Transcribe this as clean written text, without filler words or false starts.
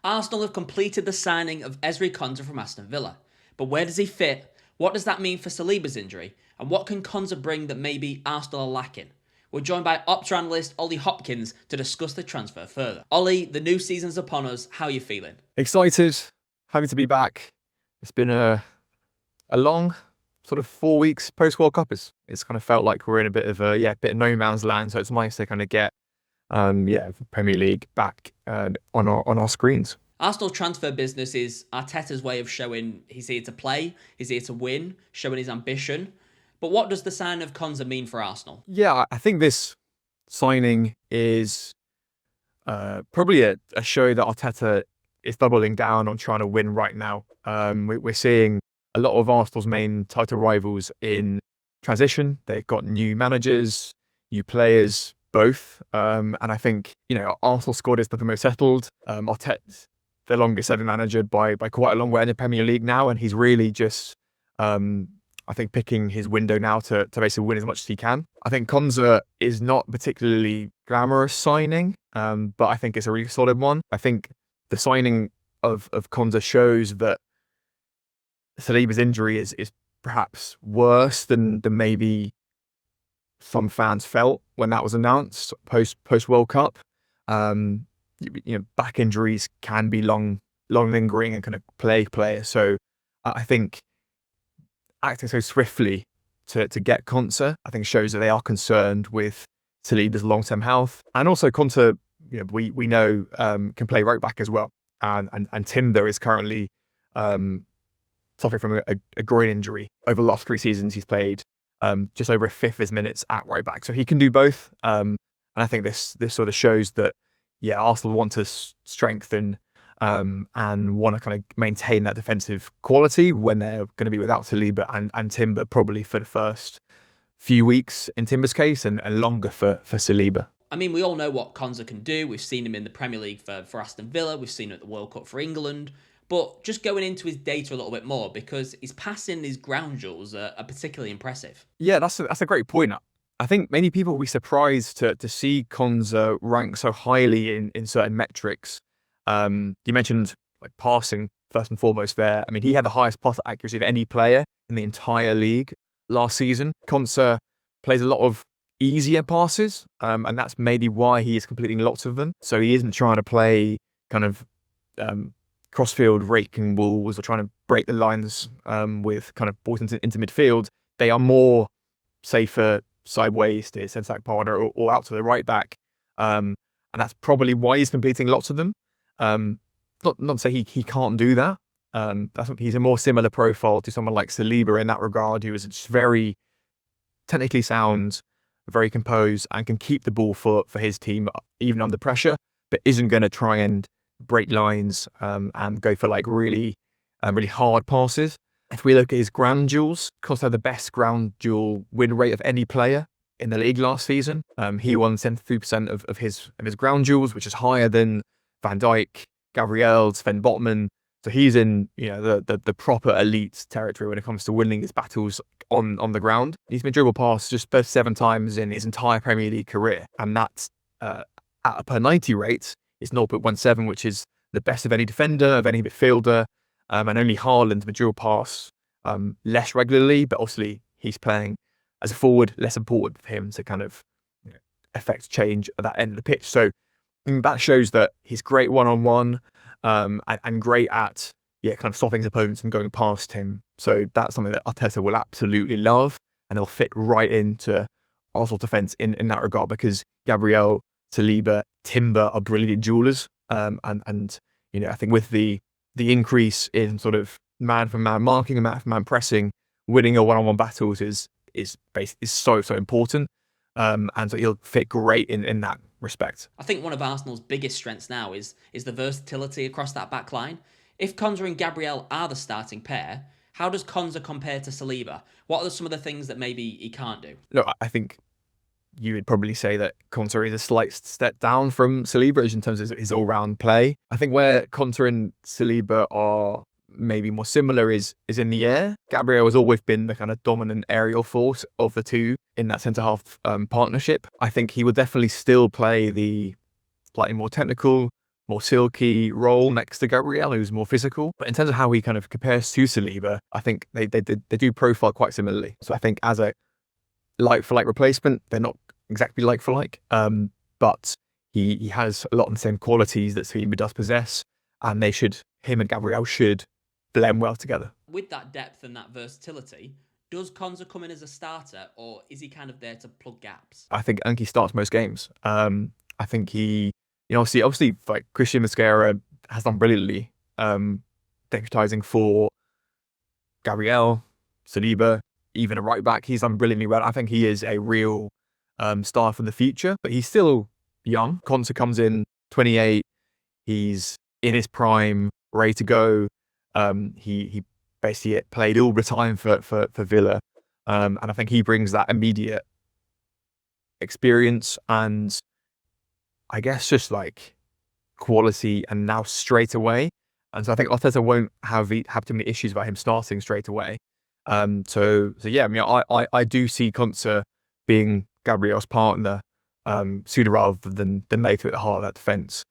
Arsenal have completed the signing of Ezri Konsa from Aston Villa. But where does he fit? What does that mean for Saliba's injury? And what can Konsa bring that maybe Arsenal are lacking? We're joined by Opta analyst Ollie Hopkins to discuss the transfer further. Ollie, the new season's upon us. How are you feeling? Excited, happy to be back. It's been a long sort of 4 weeks post World Cup. It's kind of felt like we're in a bit of no man's land. So it's nice to kind of get Premier League back on our screens. Arsenal transfer business is Arteta's way of showing he's here to play, he's here to win, showing his ambition. But what does the sign of Konsa mean for Arsenal? Yeah, I think this signing is probably a show that Arteta is doubling down on trying to win right now. We're seeing a lot of Arsenal's main title rivals in transition. They've got new managers, new players, both. And I think, Arsenal's squad is the most settled. Arteta's the longest serving manager by quite a long way in the Premier League now. And he's really just, I think, picking his window now to basically win as much as he can. I think Konsa is not particularly glamorous signing, but I think it's a really solid one. I think the signing of Konsa shows that Saliba's injury is perhaps worse than maybe some fans felt when that was announced post World Cup. Back injuries can be long lingering and kind of plague players. So I think acting so swiftly to get Konsa, I think shows that they are concerned with Saliba's long-term health. And also Konsa, we know can play right back as well. And Timber is currently suffering from a groin injury. Over the last 3 seasons, he's played just over a fifth of his minutes at right back. So he can do both. And I think this sort of shows that, Arsenal want to strengthen and want to kind of maintain that defensive quality when they're going to be without Saliba and Timber probably for the first few weeks in Timber's case and longer for Saliba. I mean, we all know what Konsa can do. We've seen him in the Premier League for Aston Villa. We've seen him at the World Cup for England. But just going into his data a little bit more, because his passing, his ground duels are particularly impressive. Yeah, that's a great point. I think many people will be surprised to see Konsa rank so highly in certain metrics. You mentioned passing first and foremost there. I mean, he had the highest pass accuracy of any player in the entire league last season. Konsa plays a lot of easier passes, and that's maybe why he is completing lots of them. So he isn't trying to play kind of crossfield raking balls or trying to break the lines with kind of balls into midfield. They are more safer sideways to centre-back partner or out to the right back. And that's probably why he's completing lots of them. Not to say he can't do that. He's a more similar profile to someone like Saliba in that regard, who is just very technically sound, very composed, and can keep the ball for his team even under pressure, but isn't going to try and break lines and go for really hard passes. If we look at his ground duels, Konsa had the best ground duel win rate of any player in the league last season. He won 73% of his ground duels, which is higher than Van Dijk, Gabriel, Sven Botman. So he's in the proper elite territory when it comes to winning his battles on the ground. He's been dribble past just 37 times in his entire Premier League career, and that's at a per 90 rate. It's 0.17, which is the best of any defender, of any midfielder, and only Haaland would dribble pass less regularly, but obviously he's playing as a forward, less important for him to kind of affect change at that end of the pitch. So that shows that he's great one-on-one and great at kind of stopping his opponents and going past him. So that's something that Arteta will absolutely love, and he'll fit right into Arsenal defence in that regard, because Gabriel, Saliba, Timber are brilliant duellers. And I think with the increase in sort of man-for-man marking and man-for-man pressing, winning a one-on-one battles is so important. And so he'll fit great in that respect. I think one of Arsenal's biggest strengths now is the versatility across that back line. If Konsa and Gabriel are the starting pair, how does Konsa compare to Saliba? What are some of the things that maybe he can't do? Look, I think you would probably say that Konsa is a slight step down from Saliba in terms of his all-round play. I think where Konsa and Saliba are maybe more similar is in the air. Gabriel has always been the kind of dominant aerial force of the two in that centre-half partnership. I think he would definitely still play the slightly more technical, more silky role next to Gabriel, who's more physical. But in terms of how he kind of compares to Saliba, I think they do profile quite similarly. So I think as a like-for-like replacement, they're not exactly like-for-like, but he has a lot of the same qualities that Saliba does possess, and him and Gabriel should blend well together. With that depth and that versatility, does Konsa come in as a starter, or is he kind of there to plug gaps? I think Anki starts most games. I think he, obviously, like Christian Mosquera has done brilliantly, deputising for Gabriel, Saliba, even a right back. He's done brilliantly well. I think he is a real star for the future, but he's still young. Konsa comes in 28. He's in his prime, ready to go. He basically played all the time for Villa, and I think he brings that immediate experience and I guess just like quality and now straight away. And so I think Arteta won't have too many issues about him starting straight away. So yeah, I mean, I do see Konsa being Gabriel's partner sooner rather than later at the heart of that defence.